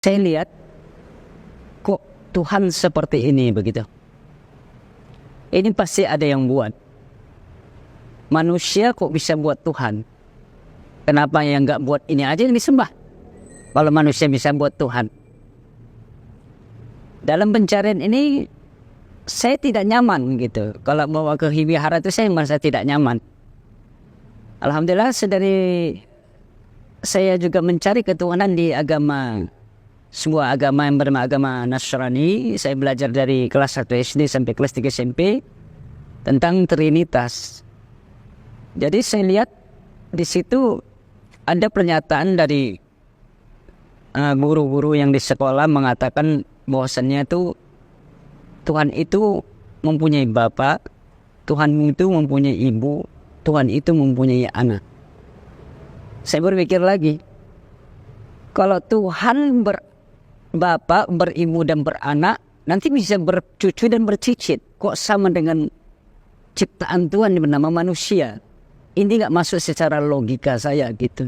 Saya lihat kok Tuhan seperti ini begitu. Ini pasti ada yang buat. Manusia kok bisa buat Tuhan? Kenapa yang nggak buat ini aja yang disembah? Kalau manusia bisa buat Tuhan. Dalam pencarian ini saya tidak nyaman gitu. Kalau bawa ke wihara itu saya merasa tidak nyaman. Alhamdulillah sedari saya juga mencari ketuhanan di agama, sebuah agama yang bernama agama Nasrani. Saya belajar dari kelas 1 SD sampai kelas 3 SMP tentang Trinitas. Jadi saya lihat di situ ada pernyataan dari guru-guru yang di sekolah mengatakan bahwasannya itu Tuhan itu mempunyai bapak, Tuhan itu mempunyai ibu, Tuhan itu mempunyai anak. Saya berpikir lagi, kalau Tuhan berbapak, beribu dan beranak, nanti bisa bercucu dan bercicit. Kok sama dengan ciptaan Tuhan yang bernama manusia? Ini nggak masuk secara logika saya gitu.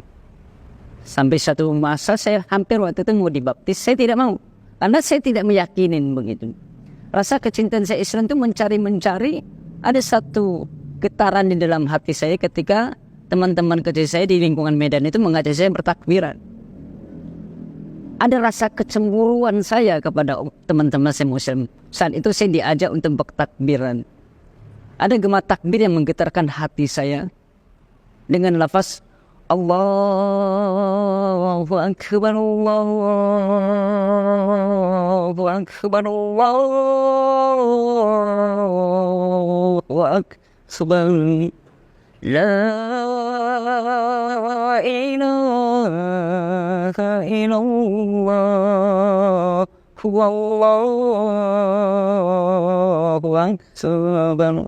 Sampai satu masa saya hampir waktu itu mau dibaptis, saya tidak mau. Karena saya tidak meyakinin begitu. Rasa kecintaan saya Islam itu mencari. Ada satu getaran di dalam hati saya ketika teman-teman kecil saya di lingkungan Medan itu mengajak saya bertakbiran. Ada rasa kecemburuan saya kepada teman-teman saya Muslim. Saat itu saya diajak untuk bertakbiran. Ada gema takbir yang menggetarkan hati saya dengan lafaz Allahu Akbar, Allahu Akbar, Allahu Akbar, La ilaha illallah, Wallahu Akbar,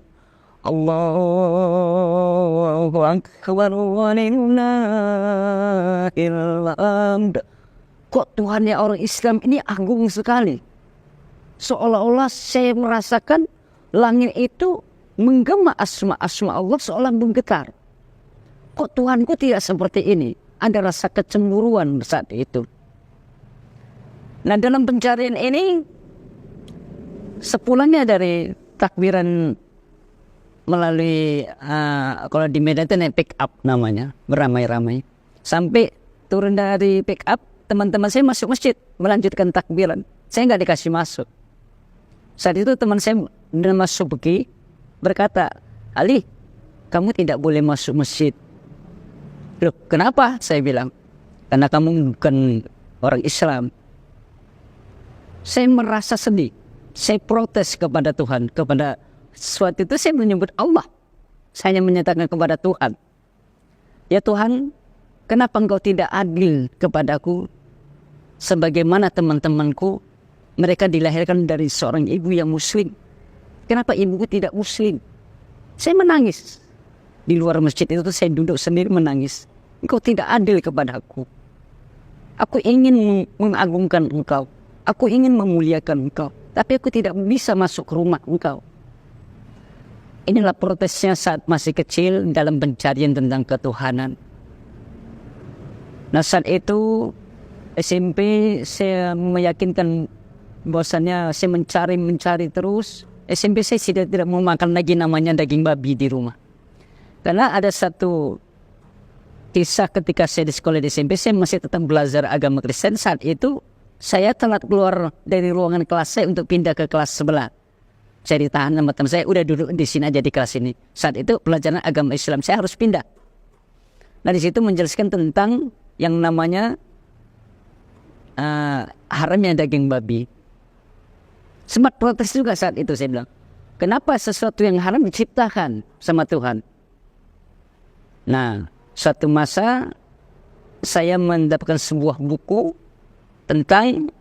Allahu Akbar, walillahil hamd. Kok Tuhannya orang Islam ini agung sekali. Seolah-olah saya merasakan langit itu menggema asma-asma Allah seolah menggetar. Kok Tuhanku tidak seperti ini? Ada rasa kecemburuan saat itu. Nah, dalam pencarian ini sepulangnya dari takbiran melalui kalau di Medan itu naik pick up namanya, beramai-ramai. Sampai turun dari pick up, teman-teman saya masuk masjid melanjutkan takbiran. Saya nggak dikasih masuk. Saat itu teman saya bernama Subki berkata, Ali, kamu tidak boleh masuk masjid. Loh, kenapa? Saya bilang, karena kamu bukan orang Islam. Saya merasa sedih. Saya protes kepada Tuhan, kepada suatu itu saya menyebut Allah. Saya hanya menyatakan kepada Tuhan, ya Tuhan, kenapa engkau tidak adil kepadaku sebagaimana teman-temanku, mereka dilahirkan dari seorang ibu yang muslim. Kenapa ibuku tidak muslim? Saya menangis. Di luar masjid itu saya duduk sendiri menangis. Engkau tidak adil kepadaku. Aku ingin mengagungkan engkau. Aku ingin memuliakan engkau. Tapi aku tidak bisa masuk ke rumah engkau. Inilah protesnya saat masih kecil dalam pencarian tentang ketuhanan. Nah, saat itu SMP saya meyakinkan bahwasannya saya mencari terus. SMP saya tidak mau makan lagi namanya daging babi di rumah. Karena ada satu kisah ketika saya di sekolah di SMP, saya masih tetap belajar agama Kristen. Saat itu saya telat keluar dari ruangan kelas saya untuk pindah ke kelas sebelah. Saya ditahan sama teman saya, udah duduk di sini aja di kelas ini. Saat itu pelajaran agama Islam, saya harus pindah. Nah, di situ menjelaskan tentang yang namanya haramnya daging babi. Sempat protes juga saat itu, saya bilang, kenapa sesuatu yang haram diciptakan sama Tuhan? Nah, suatu masa saya mendapatkan sebuah buku tentang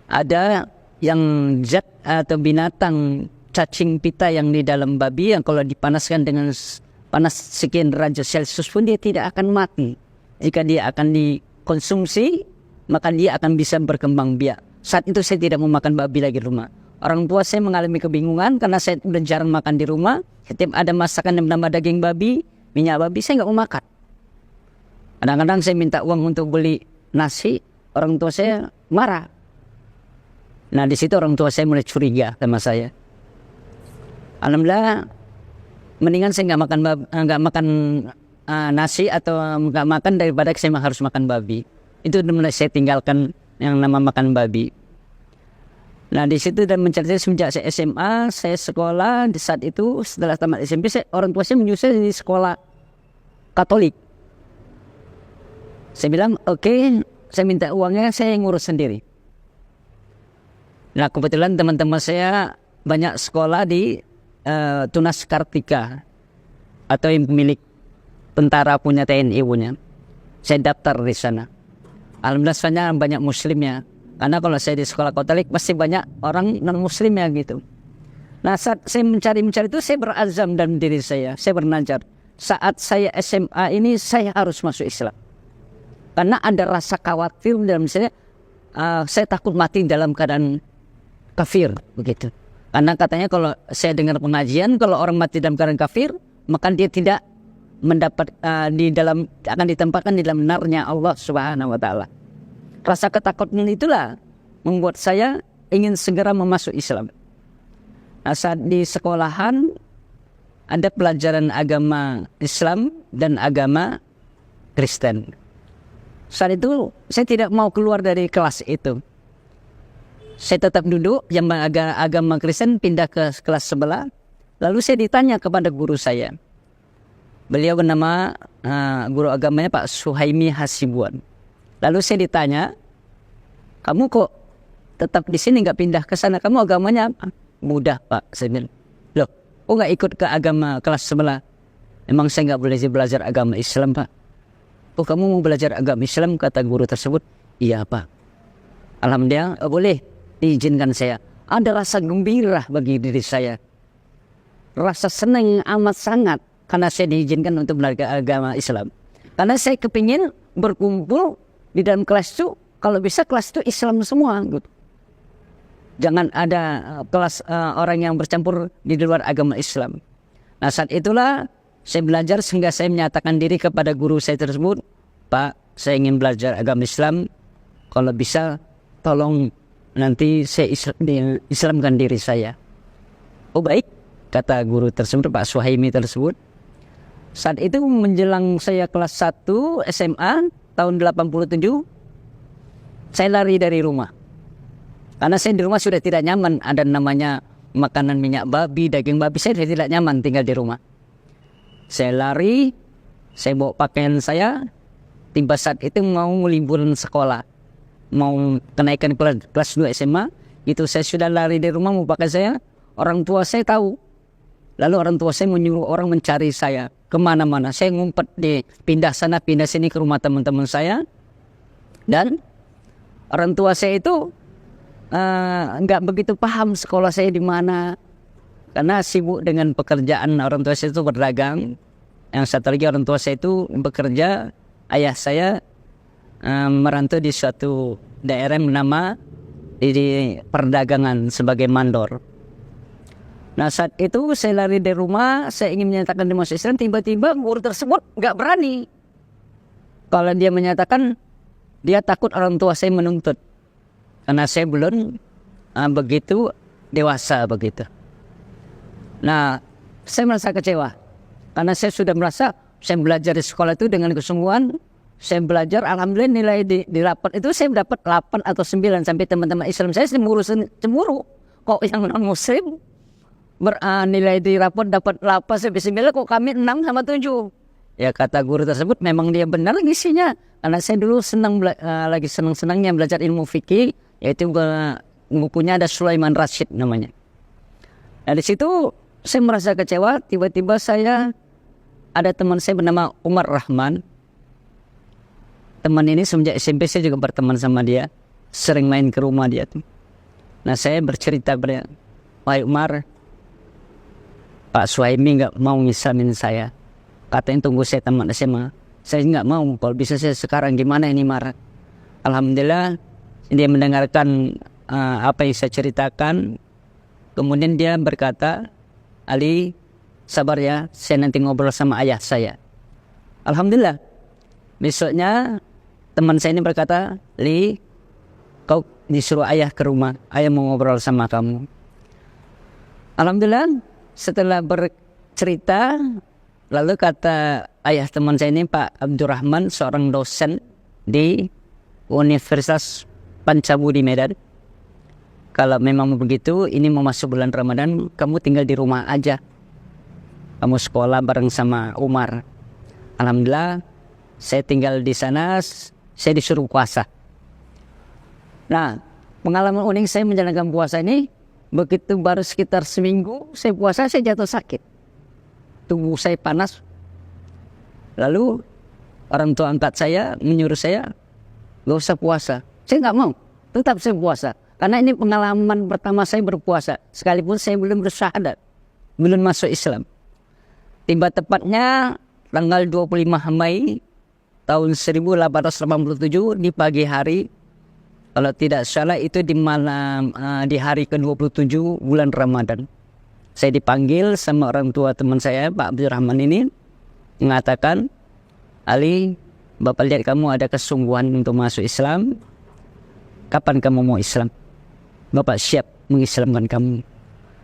ada yang zat atau binatang cacing pita yang di dalam babi yang kalau dipanaskan dengan panas sekian derajat Celcius pun dia tidak akan mati. Jika dia akan dikonsumsi, maka dia akan bisa berkembang biak. Saat itu saya tidak mau makan babi lagi di rumah. Orang tua saya mengalami kebingungan karena saya udah jarang makan di rumah. Setiap ada masakan yang bernama daging babi, minyak babi, saya nggak mau makan. Kadang-kadang saya minta uang untuk beli nasi, orang tua saya marah. Nah di situ orang tua saya mulai curiga sama saya. Alhamdulillah, mendingan saya nggak makan nasi atau nggak makan daripada saya harus makan babi. Itu mulai saya tinggalkan yang nama makan babi. Nah di situ dan mencari semenjak saya SMA, saya sekolah di saat itu setelah tamat SMP, orang tua saya menyuruh saya di sekolah Katolik. Saya bilang oke, saya minta uangnya, saya ngurus sendiri. Nah kebetulan teman-teman saya banyak sekolah di Tunas Kartika atau yang pemilik tentara punya TNI punya. Saya daftar di sana. Alhamdulillah soalnya banyak muslimnya. Karena kalau saya di sekolah Katolik pasti banyak orang non muslimnya gitu. Nah saat saya mencari itu saya berazam dalam diri saya bernazar. Saat saya SMA ini saya harus masuk Islam. Karena ada rasa khawatir dalam saya takut mati dalam keadaan kafir begitu. Karena katanya kalau saya dengar pengajian, kalau orang mati dalam keadaan kafir, maka dia tidak mendapat akan ditempatkan di dalam narnya Allah Subhanahu wa taala. Rasa ketakutan itulah membuat saya ingin segera memasuk Islam. Nah, saat di sekolahan ada pelajaran agama Islam dan agama Kristen. Saat itu saya tidak mau keluar dari kelas itu. Saya tetap duduk, yang agama Kristen pindah ke kelas sebelah. Lalu saya ditanya kepada guru saya. Beliau bernama guru agamanya Pak Suhaimi Hasibuan. Lalu saya ditanya, kamu kok tetap di sini nggak pindah ke sana? Kamu agamanya apa? Mudah Pak, saya bilang. Loh, kok nggak ikut ke agama kelas sebelah? Emang saya nggak boleh belajar agama Islam Pak? Oh kamu mau belajar agama Islam, kata guru tersebut. Iya Pak. Alhamdulillah boleh diizinkan saya. Ada rasa gembira bagi diri saya. Rasa senang amat sangat karena saya diizinkan untuk belajar agama Islam. Karena saya kepingin berkumpul di dalam kelas itu, kalau bisa kelas itu Islam semua gitu. Jangan ada kelas orang yang bercampur di luar agama Islam. Nah saat itulah saya belajar sehingga saya menyatakan diri kepada guru saya tersebut, Pak, saya ingin belajar agama Islam. Kalau bisa tolong nanti saya Islamkan diri saya. Oh baik, kata guru tersebut, Pak Suhaimi tersebut. Saat itu menjelang saya kelas 1 SMA tahun 87, saya lari dari rumah. Karena saya di rumah sudah tidak nyaman, ada namanya makanan minyak babi, daging babi, saya sudah tidak nyaman tinggal di rumah. Saya lari, saya bawa pakaian saya, tiba saat itu mau liburan sekolah, mau kenaikan kelas 2 SMA, itu saya sudah lari dari rumah mau pakai saya, orang tua saya tahu. Lalu orang tua saya menyuruh orang mencari saya kemana-mana. Saya ngumpet pindah sana pindah sini ke rumah teman-teman saya. Dan orang tua saya itu nggak begitu paham sekolah saya di mana. Karena sibuk dengan pekerjaan, orang tua saya itu berdagang. Yang satu lagi orang tua saya itu bekerja. Ayah saya merantau di suatu daerah yang bernama di perdagangan sebagai mandor. Nah saat itu saya lari dari rumah, saya ingin menyatakan di masuk Islam, tiba-tiba guru tersebut nggak berani. Kalau dia menyatakan, dia takut orang tua saya menuntut. Karena saya belum begitu dewasa begitu. Nah saya merasa kecewa. Karena saya sudah merasa, saya belajar di sekolah itu dengan kesungguhan. Saya belajar, alhamdulillah nilai di rapat itu saya dapat 8 atau 9. Sampai teman-teman Islam saya cemburu. Kok yang non-muslim nilai di rapor dapat 8 sampai 9, kok kami 6 sama 7. Ya kata guru tersebut memang dia benar ngisinya. Karena saya dulu lagi senang-senangnya belajar ilmu fikih, yaitu bukunya ada Sulaiman Rashid namanya. Nah di situ saya merasa kecewa. Tiba-tiba ada teman saya bernama Umar Rahman. Teman ini semenjak SMP saya juga berteman sama dia, sering main ke rumah dia tuh. Nah saya bercerita pada Pak Umar, Pak Suhaimi nggak mau ngislamin saya. Katanya tunggu saya tamat SMA. Saya nggak mau. Kalau bisa saya sekarang gimana ini marah. Alhamdulillah dia mendengarkan apa yang saya ceritakan. Kemudian dia berkata, Ali sabar ya, saya nanti ngobrol sama ayah saya. Alhamdulillah besoknya teman saya ini berkata, Li, kau disuruh ayah ke rumah, ayah mau ngobrol sama kamu. Alhamdulillah, setelah bercerita, lalu kata ayah teman saya ini, Pak Abdurrahman, seorang dosen di Universitas Pancabudi Medan, kalau memang begitu, ini mau masuk bulan Ramadan, kamu tinggal di rumah aja. Kamu sekolah bareng sama Umar. Alhamdulillah, saya tinggal di sana, saya disuruh puasa. Nah, pengalaman unik saya menjalankan puasa ini, begitu baru sekitar seminggu, saya puasa, saya jatuh sakit. Tubuh saya panas. Lalu, orang tua angkat saya menyuruh saya, gak usah puasa. Saya gak mau, tetap saya puasa. Karena ini pengalaman pertama saya berpuasa. Sekalipun saya belum bersyahadat. Belum masuk Islam. Tiba tepatnya tanggal 25 Mei tahun 1887 di pagi hari. Kalau tidak salah itu di malam di hari ke-27 bulan Ramadan. Saya dipanggil sama orang tua teman saya, Pak Abdurrahman ini. Mengatakan, Ali, Bapak lihat kamu ada kesungguhan untuk masuk Islam. Kapan kamu mau Islam? Bapak siap mengislamkan kamu.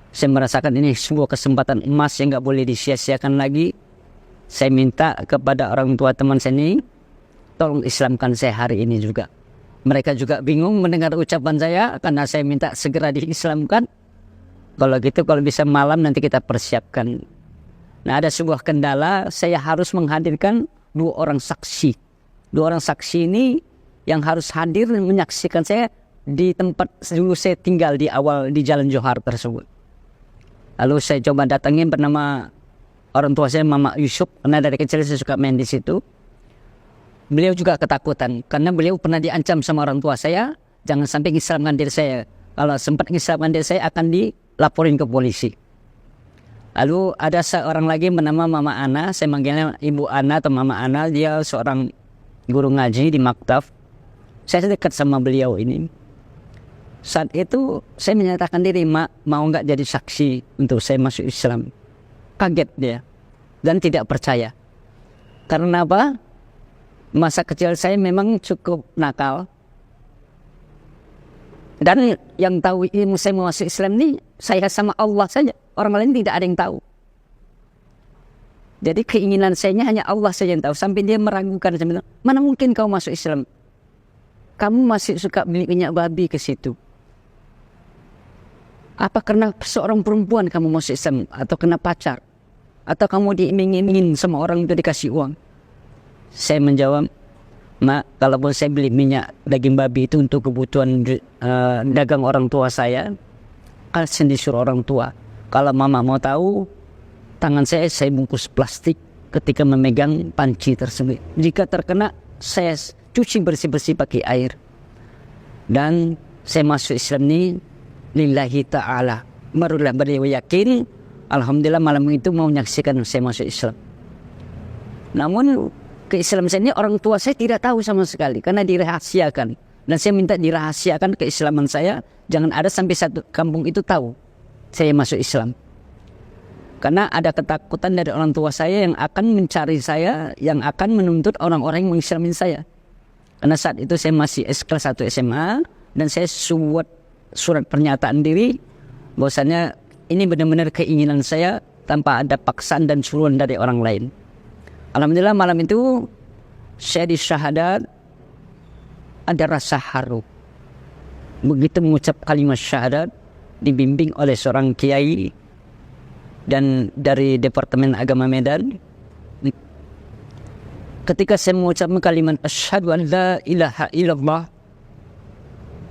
Saya merasakan ini sebuah kesempatan emas yang gak boleh disia-siakan lagi. Saya minta kepada orang tua teman saya ini, tolong Islamkan saya hari ini juga. Mereka juga bingung mendengar ucapan saya, karena saya minta segera diislamkan. Kalau gitu, kalau bisa malam nanti kita persiapkan. Nah, ada sebuah kendala, saya harus menghadirkan 2 orang saksi. 2 orang saksi ini yang harus hadir dan menyaksikan saya di tempat dulu saya tinggal di awal di Jalan Johar tersebut. Lalu saya coba datangin bernama orang tua saya, Mama Yusuf, karena dari kecil saya suka main di situ. Beliau juga ketakutan karena beliau pernah diancam sama orang tua saya, jangan sampai ngislamkan diri saya. Kalau sempat ngislamkan diri saya akan dilaporin ke polisi. Lalu ada seorang lagi bernama Mama Ana, saya manggilnya Ibu Ana atau Mama Ana, dia seorang guru ngaji di maktab. Saya dekat sama beliau ini. Saat itu saya menyatakan diri, Mak, mau nggak jadi saksi untuk saya masuk Islam. Kaget dia dan tidak percaya. Karena apa? Masa kecil saya memang cukup nakal. Dan yang tahu ilmu saya masuk Islam ini saya sama Allah saja. Orang lain tidak ada yang tahu. Jadi keinginan saya hanya Allah saja yang tahu. Sampai dia meragukan, mana mungkin kau masuk Islam? Kamu masih suka beli minyak babi ke situ. Apa karena seorang perempuan kamu masuk Islam? Atau kena pacar? Atau kamu diiming-imingin sama orang itu dikasih uang? Saya menjawab, Mak, kalaupun saya beli minyak daging babi itu untuk kebutuhan dagang orang tua saya, kan saya disuruh orang tua. Kalau Mama mau tahu, tangan saya bungkus plastik ketika memegang panci tersebut. Jika terkena, saya cuci bersih-bersih pakai air. Dan saya masuk Islam ini lillahi ta'ala. Barulah beliau yakin, alhamdulillah malam itu mau menyaksikan saya masuk Islam. Namun keislaman saya ini orang tua saya tidak tahu sama sekali karena dirahasiakan. Dan saya minta dirahasiakan keislaman saya, jangan ada sampai satu kampung itu tahu saya masuk Islam. Karena ada ketakutan dari orang tua saya yang akan mencari saya, yang akan menuntut orang-orang yang mengislamin saya. Karena saat itu saya masih kelas 1 SMA dan saya buat surat pernyataan diri bahwasanya ini benar-benar keinginan saya tanpa ada paksaan dan suruhan dari orang lain. Alhamdulillah malam itu saya disyahadat, ada rasa haru. Begitu mengucap kalimat syahadat dibimbing oleh seorang kiai dan dari Departemen Agama Medan. Ketika saya mengucapkan kalimat asyhadu an la ilaha illallah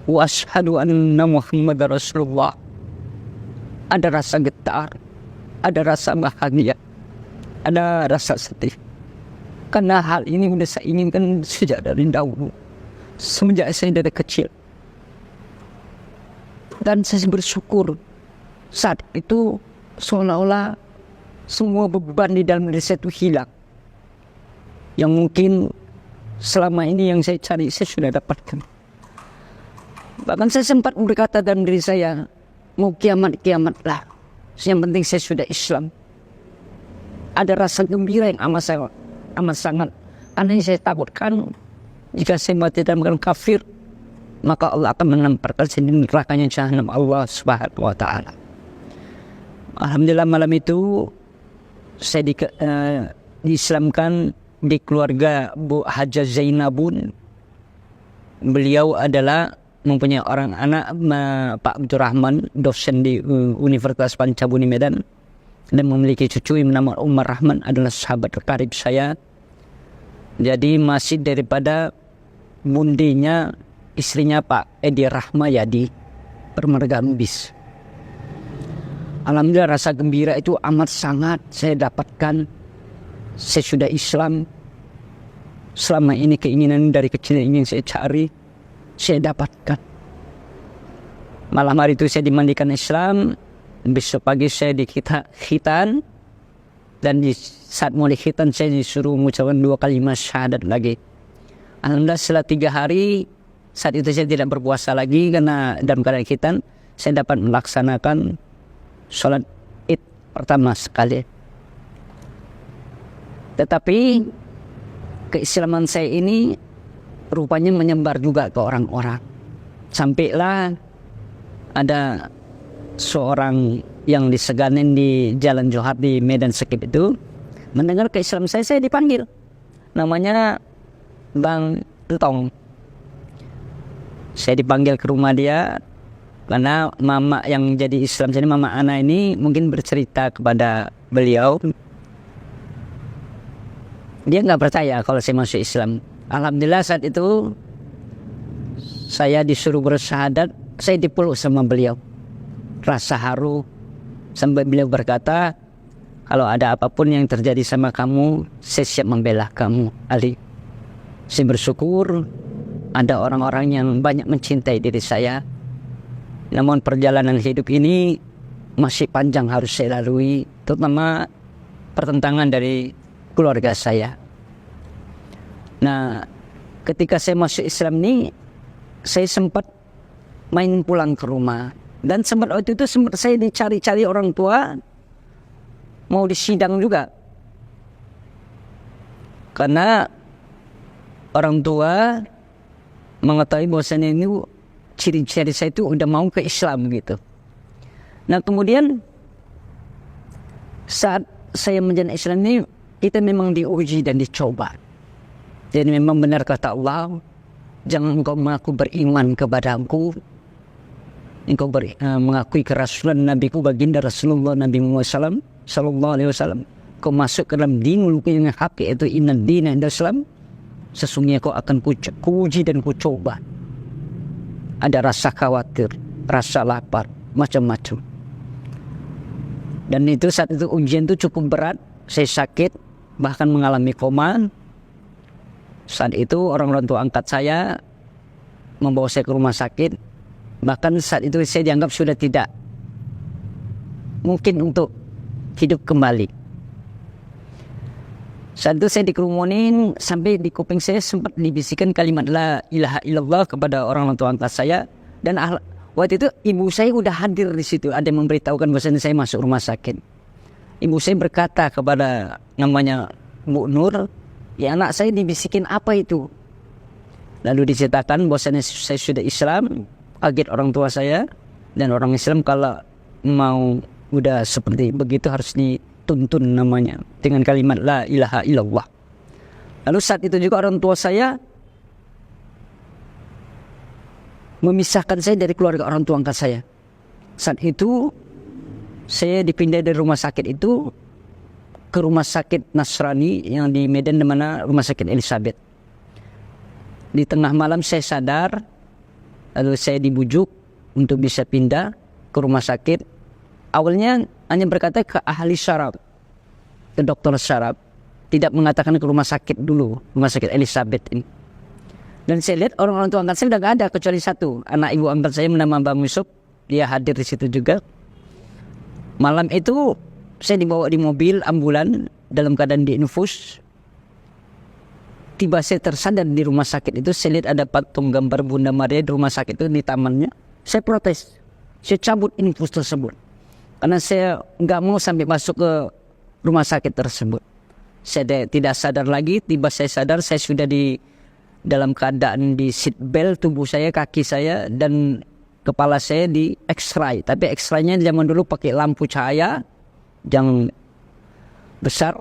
wa asyhadu anna Muhammadar Rasulullah, ada rasa getar, ada rasa bahagia, ada rasa sedih. Karena hal ini sudah saya inginkan sejak dari dahulu, semenjak saya dari kecil. Dan saya bersyukur saat itu seolah-olah semua beban di dalam diri saya itu hilang. Yang mungkin selama ini yang saya cari saya sudah dapatkan. Bahkan saya sempat berkata dalam diri saya, mau kiamat-kiamatlah, yang penting saya sudah Islam. Ada rasa gembira yang amat sangat, karena yang saya takutkan Jika saya mati dalam keadaan kafir, maka Allah akan melemparkan saya di nerakanya jahanam Allah Subhanahu wa taala. Alhamdulillah malam itu saya diislamkan di keluarga Bu Hajah Zainabun. Beliau adalah mempunyai orang anak Pak Abdurrahman, dosen di Universitas Pancabuni Medan, dan memiliki cucu yang bernama Umar Rahman, adalah sahabat karib saya. Jadi masih daripada bundinya istrinya Pak Edi Rahmayadi, Permargaan Bis. Alhamdulillah rasa gembira itu amat sangat saya dapatkan. Saya sudah Islam. Selama ini keinginan dari kecil ingin saya cari, saya dapatkan. Malam hari itu saya dimandikan Islam. Besok pagi saya khitan. Dan di saat mau dikhitan saya disuruh mengucapkan 2 kalimat syahadat lagi. Alhamdulillah setelah 3 hari, saat itu saya tidak berpuasa lagi karena dalam keadaan khitan, saya dapat melaksanakan sholat Id pertama sekali. Tetapi keislaman saya ini rupanya menyebar juga ke orang-orang. Sampailah ada seorang yang diseganin di Jalan Johar di Medan Sekip itu mendengar keislaman saya dipanggil. Namanya Bang Tong. Saya dipanggil ke rumah dia karena mama yang jadi Islam, jadi mama Ana ini mungkin bercerita kepada beliau. Dia nggak percaya kalau saya masuk Islam. Alhamdulillah saat itu saya disuruh bersyahadat, saya dipeluk sama beliau. Rasa haru sampai beliau berkata, kalau ada apapun yang terjadi sama kamu, saya siap membela kamu, Ali. Saya bersyukur ada orang-orang yang banyak mencintai diri saya. Namun perjalanan hidup ini masih panjang harus saya lalui, terutama pertentangan dari keluarga saya. Nah, ketika saya masuk Islam ini, saya sempat main pulang ke rumah. Dan sempat waktu itu saya dicari-cari orang tua, mau disidang juga. Karena orang tua mengetahui bahwasanya ini ciri-ciri saya itu udah mau ke Islam gitu. Nah kemudian saat saya menjalani Islam ini, kita memang diuji dan dicoba. Jadi memang benar kata Allah, jangan engkau mengaku beriman kepadaku, engkau mengakui kerasulan Nabiku baginda Rasulullah Nabi Muhammad sallallahu alaihi wasallam, kau masuk ke dalam dinul yang hak, yaitu innad dina inda Islam, sesungguhnya kau akan kuuji dan kucoba. Ada rasa khawatir, rasa lapar, macam-macam. Dan itu saat itu ujian itu cukup berat, saya sakit, bahkan mengalami koma. Saat itu orang tua angkat saya membawa saya ke rumah sakit. Bahkan saat itu saya dianggap sudah tidak mungkin untuk hidup kembali. Saat itu saya dikerumunin sampai di kuping saya sempat dibisikkan kalimat la ilaha illallah kepada orang tua angkat saya. Dan waktu itu ibu saya udah hadir di situ, ada yang memberitahukan bahwa saya masuk rumah sakit. Ibu saya berkata kepada namanya Bu Nur, ya anak saya dibisikin apa itu? Lalu diceritakan bahwa saya sudah Islam. Kaget orang tua saya, dan orang Islam kalau mau udah seperti begitu harus dituntun namanya dengan kalimat la ilaha illallah. Lalu saat itu juga orang tua saya memisahkan saya dari keluarga orang tua angkat saya. Saat itu saya dipindah dari rumah sakit itu ke rumah sakit Nasrani yang di Medan, dimana rumah sakit Elizabeth. Di tengah malam saya sadar, lalu saya dibujuk untuk bisa pindah ke rumah sakit. Awalnya hanya berkata ke ahli syaraf, ke dokter syaraf, tidak mengatakan ke rumah sakit dulu, rumah sakit Elizabeth ini. Dan saya lihat orang-orang tua angkat saya sudah gak ada kecuali satu, anak ibu angkat saya bernama Bang Yusuf, dia hadir di situ juga. Malam itu saya dibawa di mobil ambulan dalam keadaan diinfus. Tiba saya tersadar di rumah sakit itu, saya lihat ada patung gambar Bunda Maria di rumah sakit itu di tamannya. Saya protes, saya cabut infus tersebut karena saya nggak mau sampai masuk ke rumah sakit tersebut. Saya tidak sadar lagi. Tiba saya sadar saya sudah di dalam keadaan di seat belt, tubuh saya, kaki saya, dan kepala saya di X-ray. Tapi X-ray-nya zaman dulu pakai lampu cahaya yang besar.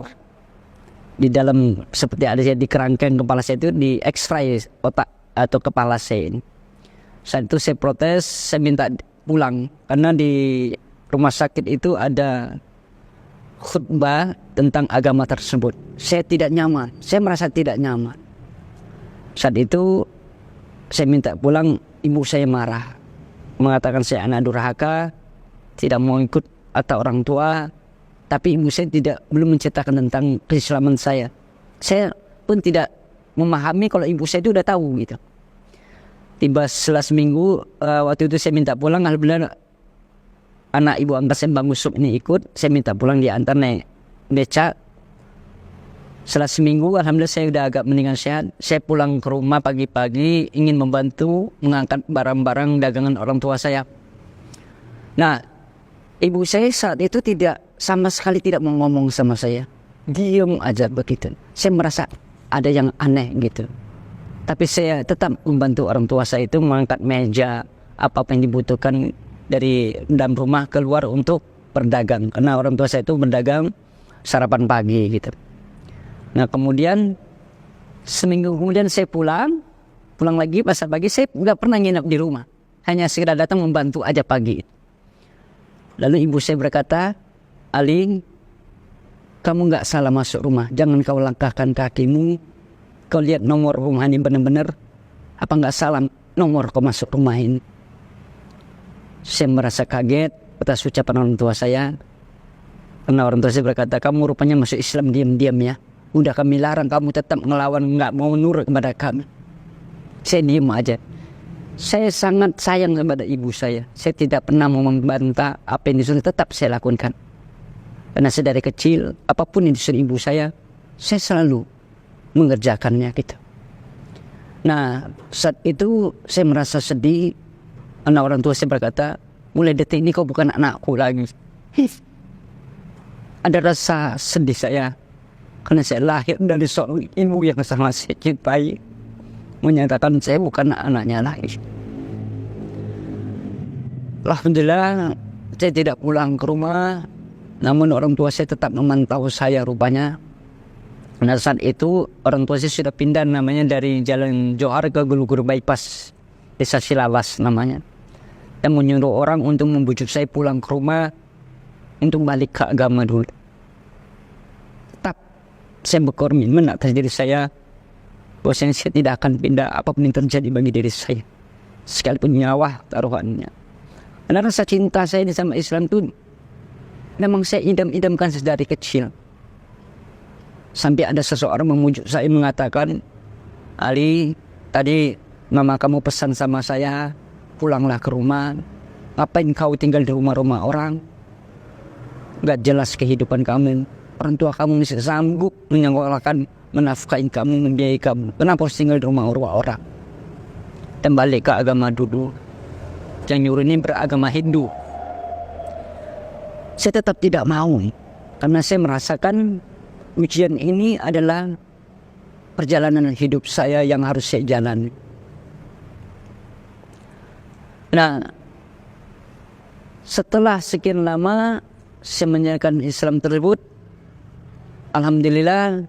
Di dalam seperti ada di kerangkeng kepala saya itu di X-ray otak atau kepala saya ini. Saat itu saya protes, saya minta pulang karena di rumah sakit itu ada khutbah tentang agama tersebut. Saya tidak nyaman, saya merasa tidak nyaman. Saat itu saya minta pulang, ibu saya marah, mengatakan saya anak durhaka, tidak mau ikut atau orang tua. Tapi ibu saya belum menceritakan tentang keislaman saya. Saya pun tidak memahami kalau ibu saya itu udah tahu gitu. Tiba setelah seminggu, waktu itu saya minta pulang, alhamdulillah anak ibu angkat saya Bang Yusuf ini ikut. Saya minta pulang, diantar naik beca. Setelah seminggu, alhamdulillah saya udah agak meninggal sehat. Saya pulang ke rumah pagi-pagi, ingin membantu mengangkat barang-barang dagangan orang tua saya. Nah, ibu saya saat itu sama sekali tidak mau ngomong sama saya, diam aja begitu. Saya merasa ada yang aneh gitu. Tapi saya tetap membantu orang tua saya itu mengangkat meja, apa yang dibutuhkan dari dalam rumah keluar untuk berdagang. Karena orang tua saya itu berdagang sarapan pagi gitu. Nah kemudian seminggu kemudian saya pulang lagi pasar pagi. Saya nggak pernah nginap di rumah, hanya sekedar datang membantu aja pagi. Lalu ibu saya berkata, Ali, kamu nggak salah masuk rumah, jangan kau langkahkan kakimu. Kau lihat nomor rumah ini benar-benar, apa nggak salah nomor kau masuk rumah ini. Saya merasa kaget atas ucapan orang tua saya. Karena orang tua saya berkata, kamu rupanya masuk Islam diam-diam ya. Udah kami larang, kamu tetap ngelawan, nggak mau nurut kepada kami. Saya diam aja. Saya sangat sayang kepada ibu saya. Saya tidak pernah mau membantah apa yang disuruh, tetap saya lakukan. Karena saya dari kecil, apapun yang disuruh ibu saya selalu mengerjakannya gitu. Nah saat itu saya merasa sedih. Anak orang tua saya berkata, mulai detik ini kau bukan anakku lagi. Ada rasa sedih saya karena saya lahir dari seorang ibu yang sangat saya cintai, menyatakan saya bukan anaknya lagi. Alhamdulillah saya tidak pulang ke rumah, namun orang tua saya tetap memantau saya rupanya. Nah saat itu orang tua saya sudah pindah namanya dari Jalan Johar ke Gulugur Bypass, Desa Silawas namanya. Dan menyuruh orang untuk membujuk saya pulang ke rumah untuk balik ke agama dulu. Tetap saya berkomitmen atas diri saya bahwasanya saya tidak akan pindah apapun yang terjadi bagi diri saya, sekalipun nyawa taruhannya. Karena rasa cinta saya sama Islam itu memang saya idam-idamkan dari kecil. Sampai ada seseorang memujuk saya mengatakan, Ali, tadi mama kamu pesan sama saya, pulanglah ke rumah. Ngapain kau tinggal di rumah-rumah orang? Gak jelas kehidupan kamu. Orang tua kamu masih sanggup menyekolahkan, menafkahin kamu, membiayai kamu. Kenapa harus tinggal di rumah-rumah orang? Dan balik ke agama dulu. Yang nyuruh ini beragama Hindu. Saya tetap tidak mau. Karena saya merasakan ujian ini adalah perjalanan hidup saya yang harus saya jalani. Nah, setelah sekian lama saya menjalankan Islam tersebut, alhamdulillah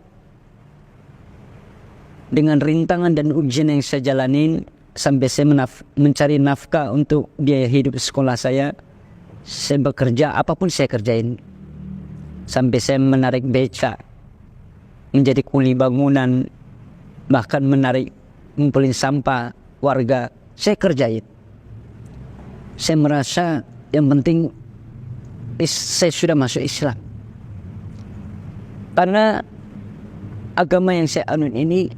dengan rintangan dan ujian yang saya jalani sampai saya mencari nafkah untuk biaya hidup sekolah saya bekerja, apapun saya kerjain. Sampai saya menarik beca, menjadi kuli bangunan, bahkan ngumpulin sampah warga, saya kerjain. Saya merasa yang penting saya sudah masuk Islam. Karena agama yang saya anut ini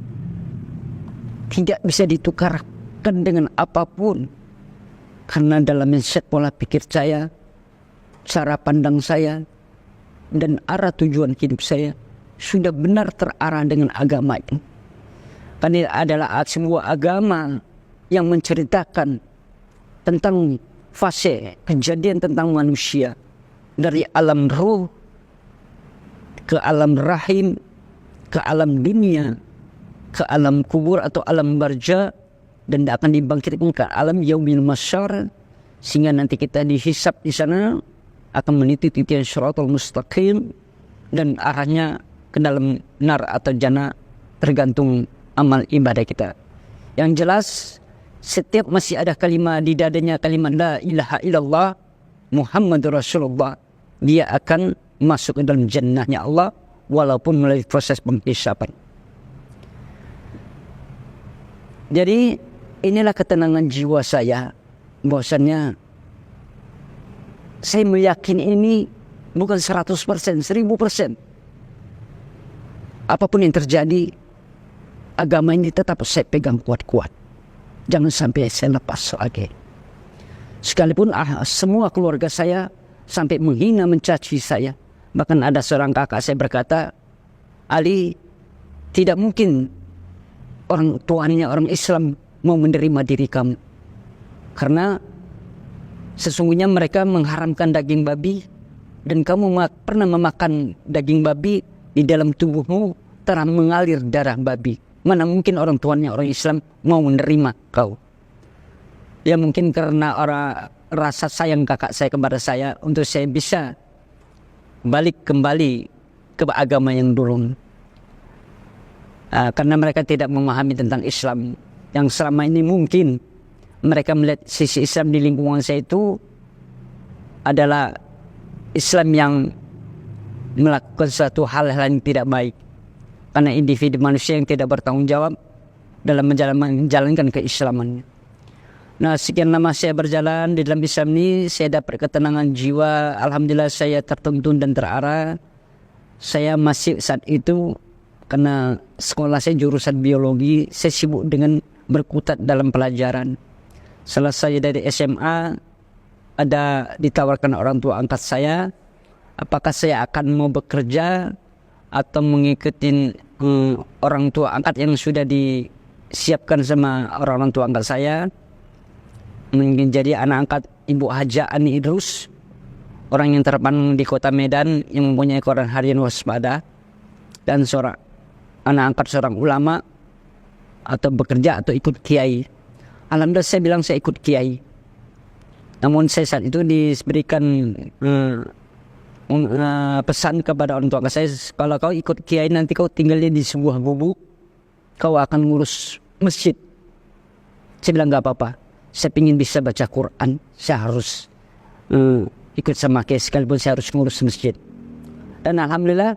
tidak bisa ditukarkan dengan apapun. Karena dalam mindset pola pikir saya, cara pandang saya, dan arah tujuan hidup saya sudah benar terarah dengan agama ini. Karena adalah sebuah agama yang menceritakan tentang fase kejadian tentang manusia dari alam ruh ke alam rahim ke alam dunia ke alam kubur atau alam barza, dan akan dibangkitkan ke alam yaumil masyar, sehingga nanti kita dihisab di sana, akan meniti titian syiratul mustaqim, dan arahnya ke dalam nar atau jannah tergantung amal ibadah kita. Yang jelas, setiap masih ada kalimat di dadanya, kalimat la ilaha illallah Muhammadur Rasulullah, dia akan masuk ke dalam jannahnya Allah walaupun melalui proses penghisaban. Jadi inilah ketenangan jiwa saya, bahwasannya saya meyakini ini bukan 100%, 1000%. Apapun yang terjadi, agama ini tetap saya pegang kuat-kuat. Jangan sampai saya lepas lagi. Sekalipun semua keluarga saya sampai menghina, mencaci saya. Bahkan ada seorang kakak saya berkata, Ali, tidak mungkin orang tuanya orang Islam mau menerima diri kamu, karena sesungguhnya mereka mengharamkan daging babi, dan kamu pernah memakan daging babi, di dalam tubuhmu telah mengalir darah babi. Mana mungkin orang tuanya orang Islam mau menerima kau. Ya mungkin karena rasa sayang kakak saya kepada saya, untuk saya bisa balik kembali ke agama yang dulu. Karena mereka tidak memahami tentang Islam, yang selama ini mungkin mereka melihat sisi Islam di lingkungan saya itu adalah Islam yang melakukan suatu hal yang tidak baik, karena individu manusia yang tidak bertanggung jawab dalam menjalankan keislamannya. Nah, sekian lama saya berjalan di dalam Islam ini, saya dapat ketenangan jiwa. Alhamdulillah saya tertuntun dan terarah. Saya masih saat itu, karena sekolah saya jurusan biologi, saya sibuk dengan berkutat dalam pelajaran. Selesai dari SMA, ada ditawarkan orang tua angkat saya, apakah saya akan mau bekerja atau mengikuti orang tua angkat yang sudah disiapkan sama orang tua angkat saya, menjadi anak angkat Ibu Haja Ani Idrus, orang yang terpandang di kota Medan yang mempunyai koran harian Waspada, dan seorang anak angkat seorang ulama, atau bekerja atau ikut kiai. Alhamdulillah saya bilang saya ikut kiai. Namun saya saat itu diberikan pesan kepada orang tua saya, kalau kau ikut kiai nanti kau tinggalnya di sebuah gubuk, kau akan ngurus masjid. Saya bilang gak apa-apa, saya ingin bisa baca Quran, saya harus ikut sama kiai sekalipun saya harus ngurus masjid. Dan alhamdulillah,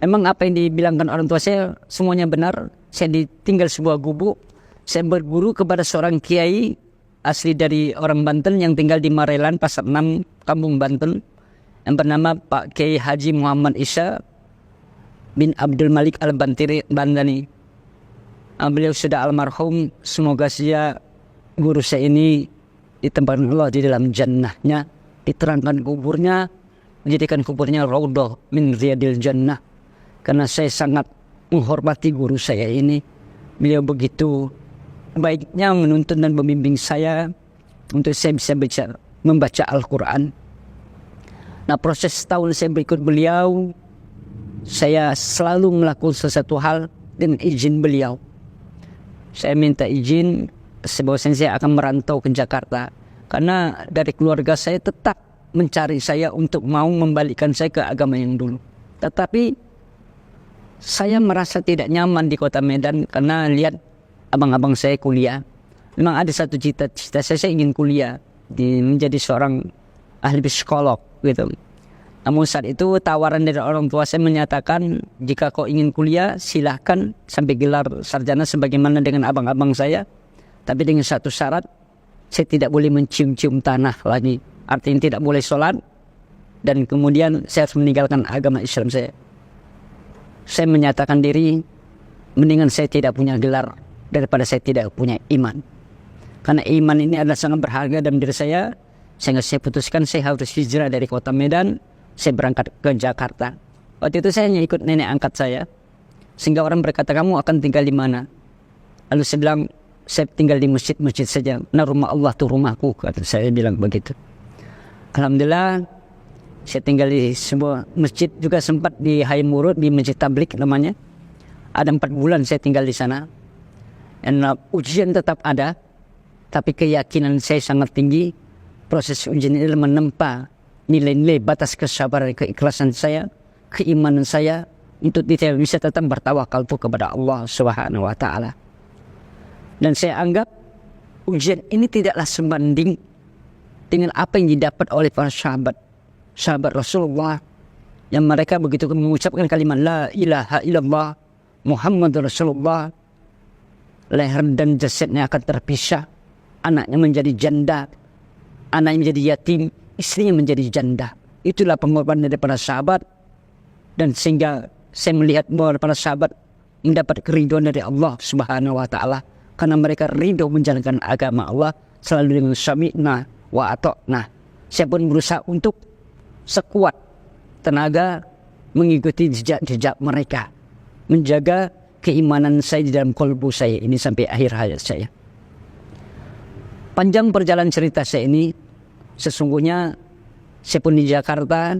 emang apa yang dibilangkan orang tua saya semuanya benar. Saya ditinggal sebuah gubuk, saya berguru kepada seorang kiai asli dari orang Banten yang tinggal di Marelan, Pasar 6, Kampung Banten, yang bernama Pak Kiai Haji Muhammad Isa bin Abdul Malik Al-Bandani. Beliau sudah almarhum, semoga saja guru saya ini ditempatkan Allah di dalam jannahnya, diterangkan kuburnya, menjadikan kuburnya raudhah min riyadil jannah. Karena saya sangat menghormati guru saya ini. Beliau begitu baiknya menuntun dan membimbing saya untuk saya bisa membaca Al-Quran. Nah, proses setahun saya berikut beliau, saya selalu melakukan sesuatu hal dengan izin beliau. Saya minta izin bahwasanya saya akan merantau ke Jakarta, karena dari keluarga saya tetap mencari saya untuk mau membalikkan saya ke agama yang dulu. Tetapi saya merasa tidak nyaman di kota Medan karena lihat abang-abang saya kuliah. Memang ada satu cita-cita saya ingin kuliah, menjadi seorang ahli psikolog gitu. Namun saat itu tawaran dari orang tua saya menyatakan, jika kau ingin kuliah silahkan sampai gelar sarjana sebagaimana dengan abang-abang saya, tapi dengan satu syarat, saya tidak boleh mencium-cium tanah lagi. Artinya tidak boleh sholat, dan kemudian saya harus meninggalkan agama Islam saya. Saya menyatakan diri, mendingan saya tidak punya gelar daripada saya tidak punya iman. Karena iman ini adalah sangat berharga dalam diri saya, sehingga saya putuskan saya harus hijrah dari kota Medan, saya berangkat ke Jakarta. Waktu itu saya hanya ikut nenek angkat saya, sehingga orang berkata, kamu akan tinggal di mana? Lalu saya bilang, saya tinggal di masjid-masjid saja. Nah, rumah Allah itu rumahku, kata saya bilang begitu. Alhamdulillah, saya tinggal di sebuah masjid juga, sempat di Hayam Murud, di Masjid Tablik namanya. Ada 4 bulan saya tinggal di sana. Dan ujian tetap ada, tapi keyakinan saya sangat tinggi. Proses ujian ini menempa nilai-nilai batas kesabaran, keikhlasan saya, keimanan saya untuk tidak bisa tetap bertawakal kepada Allah Subhanahu wa taala. Dan saya anggap ujian ini tidaklah sebanding dengan apa yang didapat oleh para sahabat Rasulullah, yang mereka begitu mengucapkan kalimat la ilaha illallah Muhammad Rasulullah, leher dan jasadnya akan terpisah, anaknya menjadi janda, anaknya menjadi yatim, istrinya menjadi janda. Itulah pengorbanan dari para sahabat, dan sehingga saya melihat bahwa para sahabat mendapat keridhaan dari Allah Subhanahu wa taala karena mereka ridho menjalankan agama Allah selalu dengan sami'na wa ata'na. Saya pun berusaha untuk sekuat tenaga mengikuti jejak-jejak mereka, menjaga keimanan saya di dalam kolbu saya ini sampai akhir hayat saya. Panjang perjalanan cerita saya ini, sesungguhnya saya pun di Jakarta,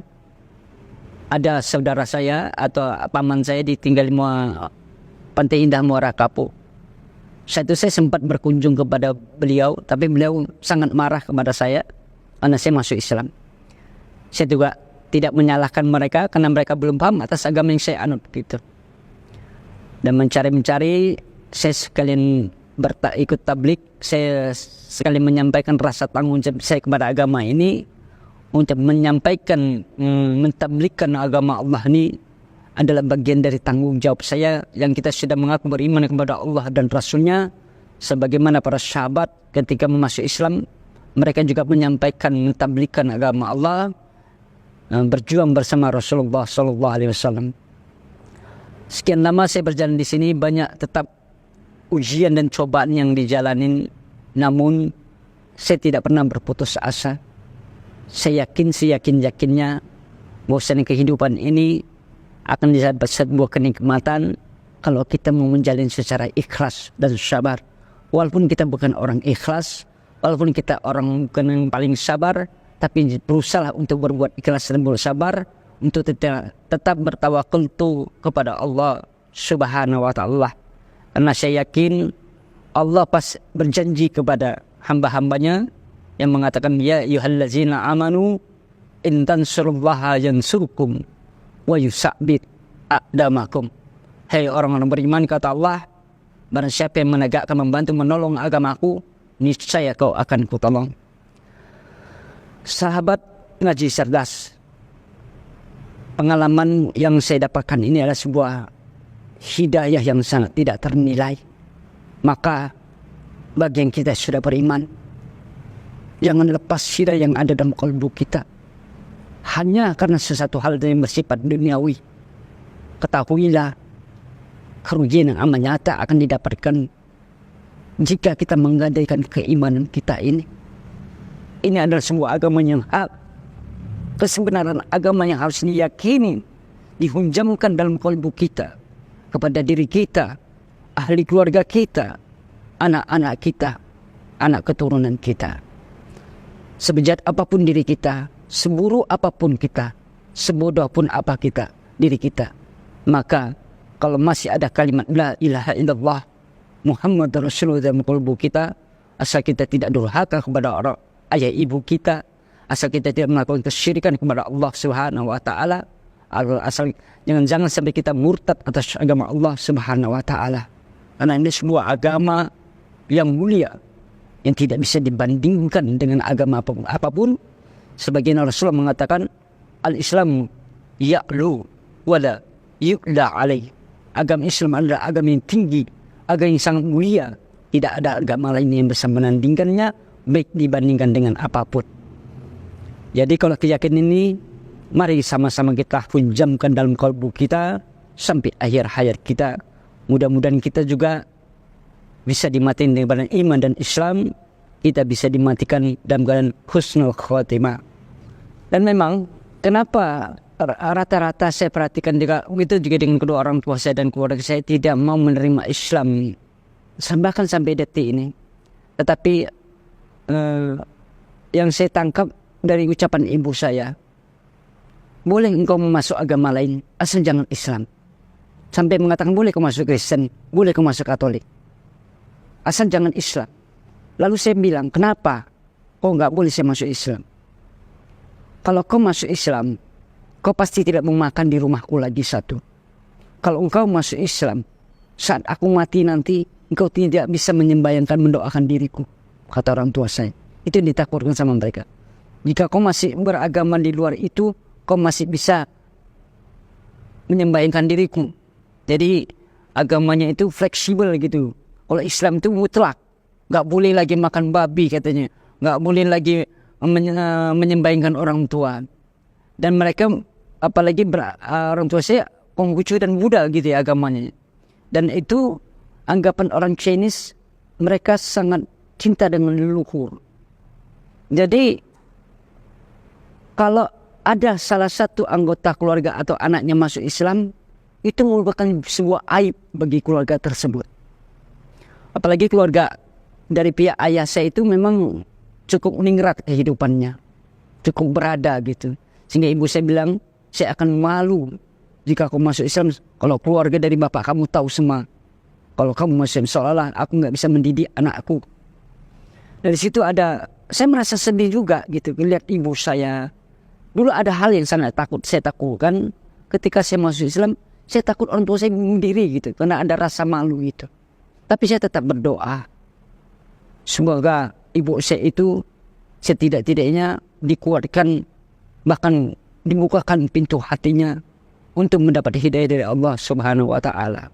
ada saudara saya atau paman saya ditinggal di Pantai Indah Muara Kapuk. Saya sempat berkunjung kepada beliau, tapi beliau sangat marah kepada saya karena saya masuk Islam. Saya juga tidak menyalahkan mereka karena mereka belum paham atas agama yang saya anut gitu. Dan mencari-mencari, saya sekalian ikut tablik, saya sekali menyampaikan rasa tanggung jawab saya kepada agama ini untuk menyampaikan, mentablikkan agama Allah ini adalah bagian dari tanggung jawab saya yang kita sudah mengaku beriman kepada Allah dan Rasulnya, sebagaimana para sahabat ketika masuk Islam mereka juga menyampaikan, mentablikkan agama Allah, berjuang bersama Rasulullah SAW. Sekian lama saya berjalan di sini, banyak tetap ujian dan cobaan yang dijalanin, namun saya tidak pernah berputus asa. Saya yakin-yakinnya bahwasanya kehidupan ini akan didapat sebuah kenikmatan kalau kita mau menjalin secara ikhlas dan sabar. Walaupun kita bukan orang ikhlas, walaupun kita orang bukan yang paling sabar, tapi berusaha untuk berbuat ikhlas dan bersabar, untuk tetap bertawakal kepada Allah Subhanahu wa taala. Karena saya yakin Allah pas berjanji kepada hamba-hambanya yang mengatakan, ya ayyuhallazina amanu in tansurullaha yansurkum wa yusabbit aqdamakum. Hai orang-orang beriman, kata Allah, barang siapa yang menegakkan, membantu, menolong agamaku, niscaya kau akan kutolong. Sahabat ngaji cerdas, pengalaman yang saya dapatkan ini adalah sebuah hidayah yang sangat tidak ternilai. Maka bagi yang kita sudah beriman, jangan lepas hidayah yang ada dalam kalbu kita hanya karena sesuatu hal yang bersifat duniawi. Ketahuilah, kerugian yang amat nyata akan didapatkan jika kita menggadaikan keimanan kita ini. Ini adalah sebuah agama yang hak, kesebenaran agama yang harus diyakini, dihunjamkan dalam kalbu kita, kepada diri kita, ahli keluarga kita, anak-anak kita, anak keturunan kita. Sebejat apapun diri kita, seburuk apapun kita, sebodoh pun apa kita, diri kita, maka kalau masih ada kalimat la ilaha illallah Muhammad Rasulullah dalam kalbu kita, asal kita tidak durhaka kepada orang ayah ibu kita, asal kita tidak melakukan kesyirikan kepada Allah Subhanahu wa taala, asal jangan sampai kita murtad atas agama Allah Subhanahu wa taala. Karena ini sebuah agama yang mulia yang tidak bisa dibandingkan dengan agama apapun. Sebagian Rasulullah mengatakan, al-Islam ya'lu wala yu'la alaih. Agama Islam adalah agama yang tinggi, agama yang sangat mulia. Tidak ada agama lain yang bisa menandingkannya, baik dibandingkan dengan apapun. Jadi kalau keyakinan ini, mari sama-sama kita hunjamkan dalam kalbu kita sampai akhir hayat kita. Mudah-mudahan kita juga bisa dimatikan dengan iman dan Islam, kita bisa dimatikan dalam keadaan husnul khotimah. Dan memang kenapa rata-rata saya perhatikan juga dengan kedua orang tua saya dan keluarga saya tidak mau menerima Islam bahkan sampai detik ini. Tetapi yang saya tangkap dari ucapan ibu saya, boleh engkau masuk agama lain asal jangan Islam. Sampai mengatakan boleh kau masuk Kristen, boleh kau masuk Katolik, asal jangan Islam. Lalu saya bilang, kenapa kau nggak boleh saya masuk Islam? Kalau kau masuk Islam, kau pasti tidak mau makan di rumahku lagi satu. Kalau engkau masuk Islam, saat aku mati nanti, engkau tidak bisa menyembayangkan, mendoakan diriku, kata orang tua saya. Itu yang ditakutkan sama mereka. Jika kau masih beragama di luar itu, kau masih bisa menyembayangkan diriku. Jadi agamanya itu fleksibel gitu. Kalau Islam itu mutlak, nggak boleh lagi makan babi katanya, nggak boleh lagi menyembayangkan orang tua. Dan mereka apalagi orang tua saya Konghucu dan Buddha gitu ya agamanya. Dan itu anggapan orang Chinese, mereka sangat cinta dengan leluhur. Jadi kalau ada salah satu anggota keluarga atau anaknya masuk Islam, itu merupakan sebuah aib bagi keluarga tersebut. Apalagi keluarga dari pihak ayah saya itu memang cukup ningrat kehidupannya, cukup berada gitu. Sehingga ibu saya bilang, saya akan malu jika aku masuk Islam kalau keluarga dari bapak kamu tahu semua. Kalau kamu masuk Islam, seolah-olah aku nggak bisa mendidik anakku. Dari situ saya merasa sedih juga gitu, melihat ibu saya. Dulu ada hal yang sangat saya takutkan ketika saya masuk Islam. Saya takut orang tua saya bunuh diri gitu, karena ada rasa malu gitu. Tapi saya tetap berdoa, semoga ibu saya itu setidak-tidaknya dikuatkan, bahkan dibukakan pintu hatinya untuk mendapat hidayah dari Allah Subhanahu wa Ta'ala.